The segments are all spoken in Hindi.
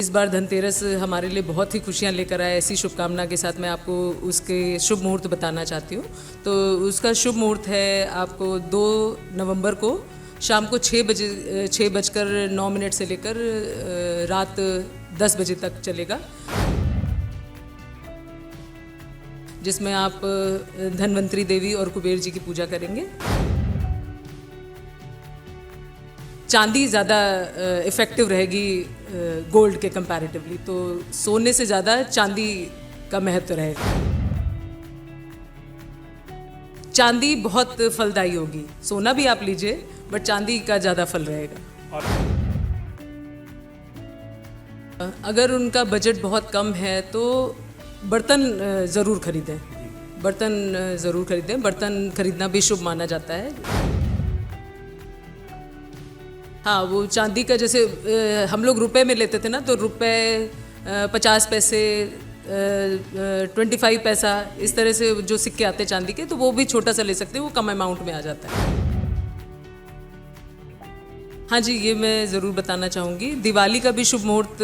इस बार धनतेरस हमारे लिए बहुत ही खुशियाँ लेकर आए, ऐसी शुभकामना के साथ मैं आपको उसके शुभ मुहूर्त बताना चाहती हूँ। तो उसका शुभ मुहूर्त है आपको 2 नवंबर को शाम को 6:09 से लेकर रात 10 बजे तक चलेगा, जिसमें आप धन्वंतरी देवी और कुबेर जी की पूजा करेंगे। चांदी ज़्यादा इफ़ेक्टिव रहेगी गोल्ड के कंपैरेटिवली, तो सोने से ज़्यादा चांदी का महत्व रहेगा। चांदी बहुत फलदायी होगी, सोना भी आप लीजिए बट चांदी का ज़्यादा फल रहेगा। अगर उनका बजट बहुत कम है तो बर्तन ज़रूर खरीदें, बर्तन खरीदना भी शुभ माना जाता है। हाँ, वो चांदी का जैसे हम लोग रुपए में लेते थे ना, तो रुपए 50 पैसे 25 पैसा इस तरह से जो सिक्के आते हैं चांदी के, तो वो भी छोटा सा ले सकते हैं, वो कम अमाउंट में आ जाता है। हाँ जी, ये मैं ज़रूर बताना चाहूँगी। दिवाली का भी शुभ मुहूर्त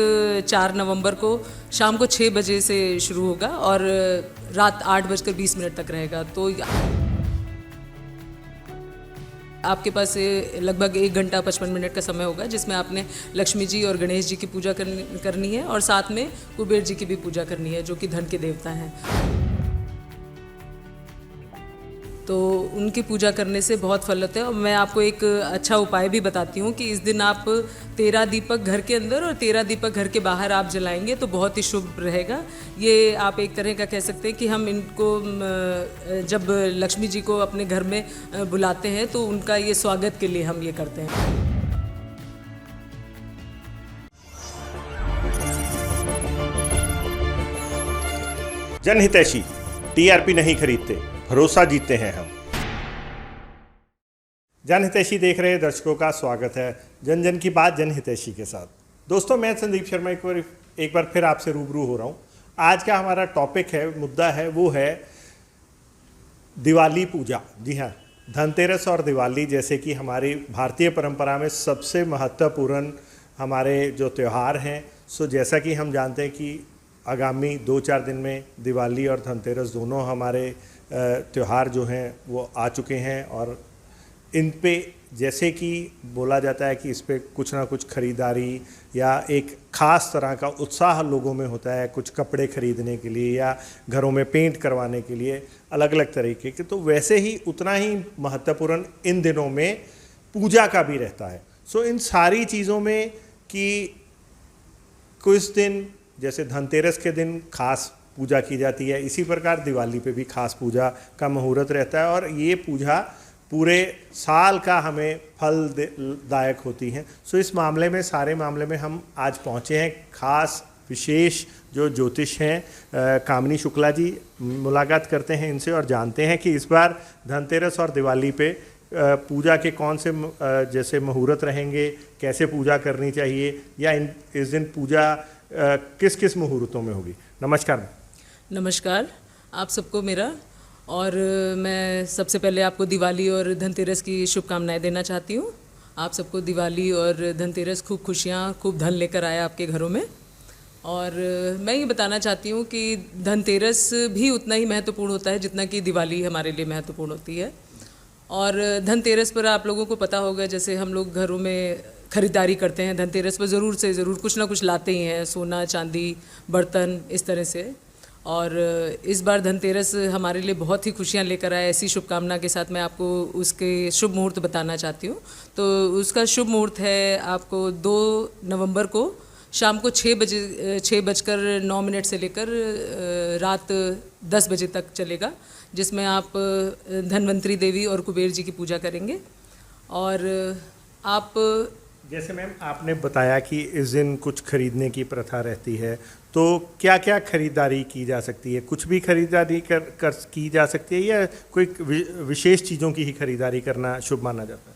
4 नवंबर को शाम को 6 बजे से शुरू होगा और रात 8:20 तक रहेगा। तो आपके पास लगभग 1 घंटा 55 मिनट का समय होगा, जिसमें आपने लक्ष्मी जी और गणेश जी की पूजा करनी है और साथ में कुबेर जी की भी पूजा करनी है, जो कि धन के देवता हैं। तो उनकी पूजा करने से बहुत फल होते हैं। और मैं आपको एक अच्छा उपाय भी बताती हूँ कि इस दिन आप 13 दीपक घर के अंदर और 13 दीपक घर के बाहर आप जलाएंगे तो बहुत ही शुभ रहेगा। ये आप एक तरह का कह सकते हैं कि हम इनको जब लक्ष्मी जी को अपने घर में बुलाते हैं तो उनका ये स्वागत के लिए हम ये करते हैं। जनहितैषी, टीआरपी नहीं खरीदते, भरोसा जीतते हैं हम। जनहितैषी देख रहे दर्शकों का स्वागत है जन जन की बात जनहितैषी के साथ। दोस्तों, मैं संदीप शर्मा एक बार फिर आपसे रूबरू हो रहा हूँ। आज का हमारा टॉपिक है, मुद्दा है, वो है दिवाली पूजा। जी हाँ, धनतेरस और दिवाली जैसे कि हमारी भारतीय परंपरा में सबसे महत्वपूर्ण हमारे जो त्यौहार हैं। सो जैसा कि हम जानते हैं कि आगामी 2-4 दिन में दिवाली और धनतेरस दोनों हमारे त्यौहार जो हैं वो आ चुके हैं और इन पे जैसे कि बोला जाता है कि इस पे कुछ ना कुछ ख़रीदारी या एक ख़ास तरह का उत्साह लोगों में होता है, कुछ कपड़े ख़रीदने के लिए या घरों में पेंट करवाने के लिए अलग अलग तरीके के। तो वैसे ही उतना ही महत्वपूर्ण इन दिनों में पूजा का भी रहता है। सो इन सारी चीज़ों में कि कुछ दिन जैसे धनतेरस के दिन खास पूजा की जाती है, इसी प्रकार दिवाली पे भी खास पूजा का मुहूर्त रहता है और ये पूजा पूरे साल का हमें फलदायक होती हैं। सो इस मामले में, सारे मामले में हम आज पहुँचे हैं खास विशेष जो ज्योतिष हैं कामिनी शुक्ला जी। मुलाकात करते हैं इनसे और जानते हैं कि इस बार धनतेरस और दिवाली पे पूजा के कौन से जैसे मुहूर्त रहेंगे, कैसे पूजा करनी चाहिए या इस दिन पूजा किस किस मुहूर्तों में होगी। नमस्कार। नमस्कार आप सबको मेरा, और मैं सबसे पहले आपको दिवाली और धनतेरस की शुभकामनाएं देना चाहती हूँ। आप सबको दिवाली और धनतेरस खूब खुशियाँ, खूब धन लेकर आए आपके घरों में। और मैं ये बताना चाहती हूँ कि धनतेरस भी उतना ही महत्वपूर्ण होता है जितना कि दिवाली हमारे लिए महत्वपूर्ण होती है। और धनतेरस पर आप लोगों को पता होगा, जैसे हम लोग घरों में ख़रीदारी करते हैं, धनतेरस पर ज़रूर से ज़रूर कुछ ना कुछ लाते ही हैं, सोना चांदी बर्तन इस तरह से। और इस बार धनतेरस हमारे लिए बहुत ही खुशियाँ लेकर आए, ऐसी शुभकामना के साथ मैं आपको उसके शुभ मुहूर्त बताना चाहती हूँ। तो उसका शुभ मुहूर्त है आपको 2 नवंबर को शाम को 6:09 से लेकर रात 10 बजे तक चलेगा, जिसमें आप धन्वंतरी देवी और कुबेर जी की पूजा करेंगे। और आप जैसे मैम आपने बताया कि इस दिन कुछ खरीदने की प्रथा रहती है, तो क्या क्या खरीदारी की जा सकती है? कुछ भी खरीदारी की जा सकती है या कोई विशेष चीज़ों की ही खरीदारी करना शुभ माना जाता है?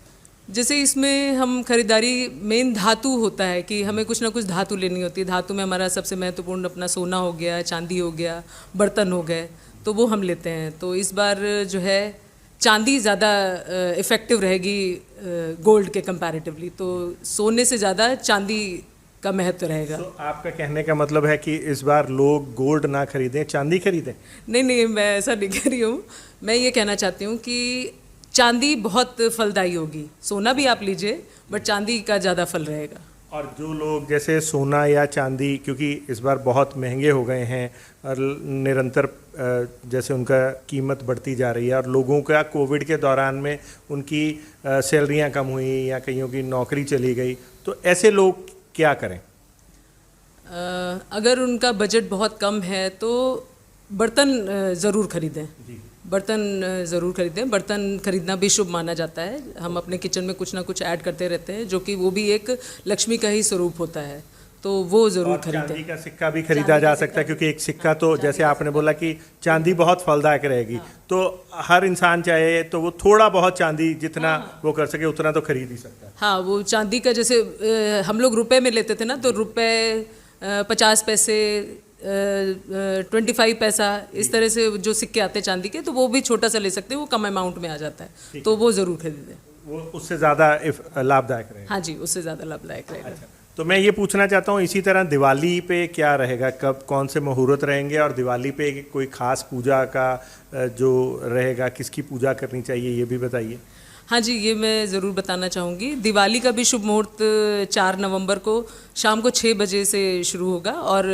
जैसे इसमें हम खरीदारी, मेन धातु होता है कि हमें कुछ ना कुछ धातु लेनी होती है। धातु में हमारा सबसे महत्वपूर्ण अपना सोना हो गया, चांदी हो गया, बर्तन हो गए, तो वो हम लेते हैं। तो इस बार जो है चांदी ज़्यादा इफ़ेक्टिव रहेगी गोल्ड के कंपैरेटिवली, तो सोने से ज़्यादा चांदी का महत्व रहेगा। तो आपका कहने का मतलब है कि इस बार लोग गोल्ड ना खरीदें, चांदी खरीदें? नहीं, मैं ऐसा नहीं कह रही हूँ। मैं ये कहना चाहती हूँ कि चांदी बहुत फलदायी होगी, सोना भी आप लीजिए बट चांदी का ज़्यादा फल रहेगा। और जो लोग जैसे सोना या चांदी, क्योंकि इस बार बहुत महंगे हो गए हैं और निरंतर जैसे उनका कीमत बढ़ती जा रही है, और लोगों का कोविड के दौरान में उनकी सैलरियां कम हुई या कईयों की नौकरी चली गई, तो ऐसे लोग क्या करें? अगर उनका बजट बहुत कम है तो बर्तन ज़रूर खरीदें। बर्तन ज़रूर खरीदें। बर्तन खरीदना भी शुभ माना जाता है। हम अपने किचन में कुछ ना कुछ ऐड करते रहते हैं, जो कि वो भी एक लक्ष्मी का ही स्वरूप होता है, तो वो ज़रूर खरीदें। चांदी का सिक्का भी खरीदा जा सकता है, क्योंकि एक सिक्का तो जैसे आपने बोला कि चांदी बहुत फलदायक रहेगी, तो हर इंसान चाहे तो वो थोड़ा बहुत चांदी जितना वो कर सके उतना तो खरीद ही सकता है। हाँ, वो चांदी का जैसे हम लोग रुपए में लेते थे ना, तो रुपए 50 पैसे 25 पैसा इस तरह से जो सिक्के आते हैं चांदी के, तो वो भी छोटा सा ले सकते हैं, वो कम अमाउंट में आ जाता है, तो वो ज़रूर खरीदें। वो उससे ज़्यादा लाभदायक रहेगा। हाँ जी, उससे ज़्यादा लाभदायक रहेगा। अच्छा, तो मैं ये पूछना चाहता हूँ, इसी तरह दिवाली पे क्या रहेगा, कब कौन से मुहूर्त रहेंगे, और दिवाली पे कोई खास पूजा का जो रहेगा, किसकी पूजा करनी चाहिए, ये भी बताइए। हाँ जी, ये मैं ज़रूर बताना चाहूँगी। दिवाली का भी शुभ मुहूर्त 4 नवंबर को शाम को 6 बजे से शुरू होगा और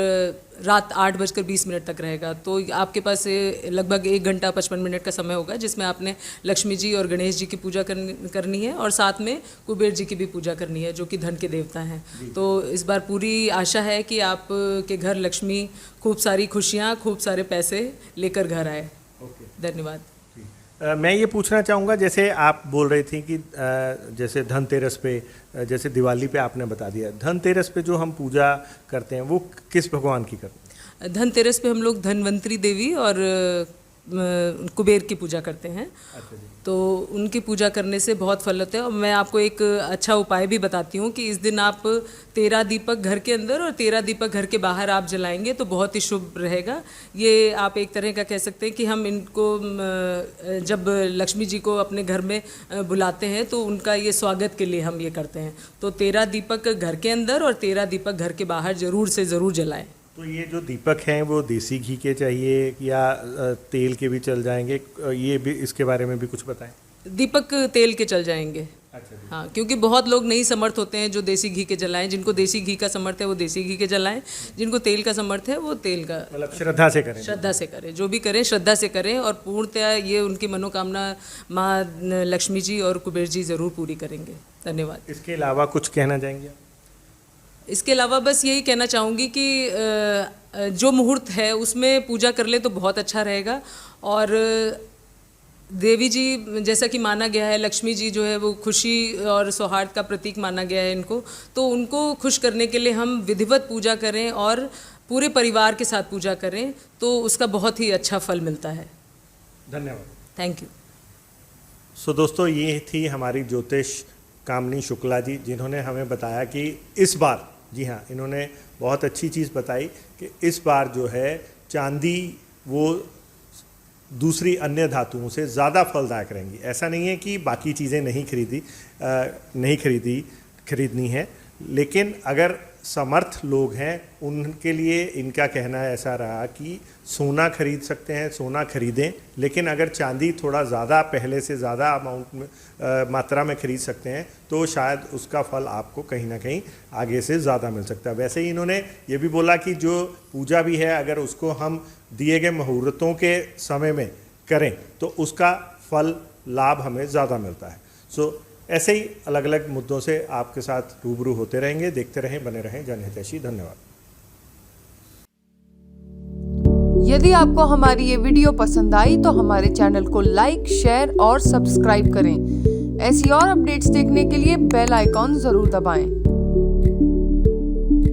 रात 8:20 तक रहेगा। तो आपके पास लगभग 1 घंटा 55 मिनट का समय होगा, जिसमें आपने लक्ष्मी जी और गणेश जी की पूजा करनी है, और साथ में कुबेर जी की भी पूजा करनी है, जो कि धन के देवता हैं। तो इस बार पूरी आशा है कि आप के घर लक्ष्मी, खूब सारी खुशियाँ, खूब सारे पैसे लेकर घर आए। धन्यवाद। मैं ये पूछना चाहूँगा, जैसे आप बोल रही थी कि जैसे धनतेरस पे, जैसे दिवाली पे आपने बता दिया, धनतेरस पे जो हम पूजा करते हैं वो किस भगवान की करते हैं? धनतेरस पे हम लोग धनवंतरी देवी और कुबेर की पूजा करते हैं। अच्छा जी। तो उनकी पूजा करने से बहुत फल होते हैं। और मैं आपको एक अच्छा उपाय भी बताती हूँ कि इस दिन आप 13 दीपक घर के अंदर और 13 दीपक घर के बाहर आप जलाएंगे तो बहुत ही शुभ रहेगा। ये आप एक तरह का कह सकते हैं कि हम इनको जब लक्ष्मी जी को अपने घर में बुलाते हैं तो उनका ये स्वागत के लिए हम ये करते हैं। तो 13 दीपक घर के अंदर और 13 दीपक घर के बाहर ज़रूर से ज़रूर जलाएं। तो ये जो दीपक हैं वो देसी घी के चाहिए या तेल के भी चल जाएंगे, ये भी इसके बारे में भी कुछ बताएं। दीपक तेल के चल जाएंगे। अच्छा जी। हाँ, क्योंकि बहुत लोग नहीं समर्थ होते हैं जो देसी घी के जलाएं। जिनको देसी घी का समर्थ है वो देसी घी के जलाएं, जिनको तेल का समर्थ है वो तेल का, मतलब श्रद्धा से करें। श्रद्धा से करें, जो भी करें श्रद्धा से करें, और पूर्णतया ये उनकी मनोकामना माँ लक्ष्मी जी और कुबेर जी ज़रूर पूरी करेंगे। धन्यवाद। इसके अलावा कुछ कहना चाहेंगे? इसके अलावा बस यही कहना चाहूँगी कि जो मुहूर्त है उसमें पूजा कर ले तो बहुत अच्छा रहेगा। और देवी जी जैसा कि माना गया है, लक्ष्मी जी जो है वो खुशी और सौहार्द का प्रतीक माना गया है इनको, तो उनको खुश करने के लिए हम विधिवत पूजा करें और पूरे परिवार के साथ पूजा करें तो उसका बहुत ही अच्छा फल मिलता है। धन्यवाद। Thank you. सो दोस्तों, ये थी हमारी ज्योतिष कामनी शुक्ला जी, जिन्होंने हमें बताया कि इस बार, जी हाँ, इन्होंने बहुत अच्छी चीज़ बताई कि इस बार जो है चांदी वो दूसरी अन्य धातुओं से ज़्यादा फलदायक रहेंगी। ऐसा नहीं है कि बाकी चीज़ें नहीं खरीदनी है, लेकिन अगर समर्थ लोग हैं उनके लिए इनका कहना ऐसा रहा कि सोना खरीद सकते हैं, सोना खरीदें, लेकिन अगर चांदी थोड़ा ज़्यादा, पहले से ज़्यादा अमाउंट में मात्रा में खरीद सकते हैं तो शायद उसका फल आपको कहीं ना कहीं आगे से ज़्यादा मिल सकता है। वैसे ही इन्होंने ये भी बोला कि जो पूजा भी है अगर उसको हम दिए गए मुहूर्तों के समय में करें तो उसका फल लाभ हमें ज़्यादा मिलता है। सो ऐसे ही अलग अलग मुद्दों से आपके साथ रूबरू होते रहेंगे। देखते रहें, बने रहें जनहितैषी। धन्यवाद। यदि आपको हमारी ये वीडियो पसंद आई तो हमारे चैनल को लाइक, शेयर और सब्सक्राइब करें। ऐसी और अपडेट्स देखने के लिए बेल आइकॉन जरूर दबाएं।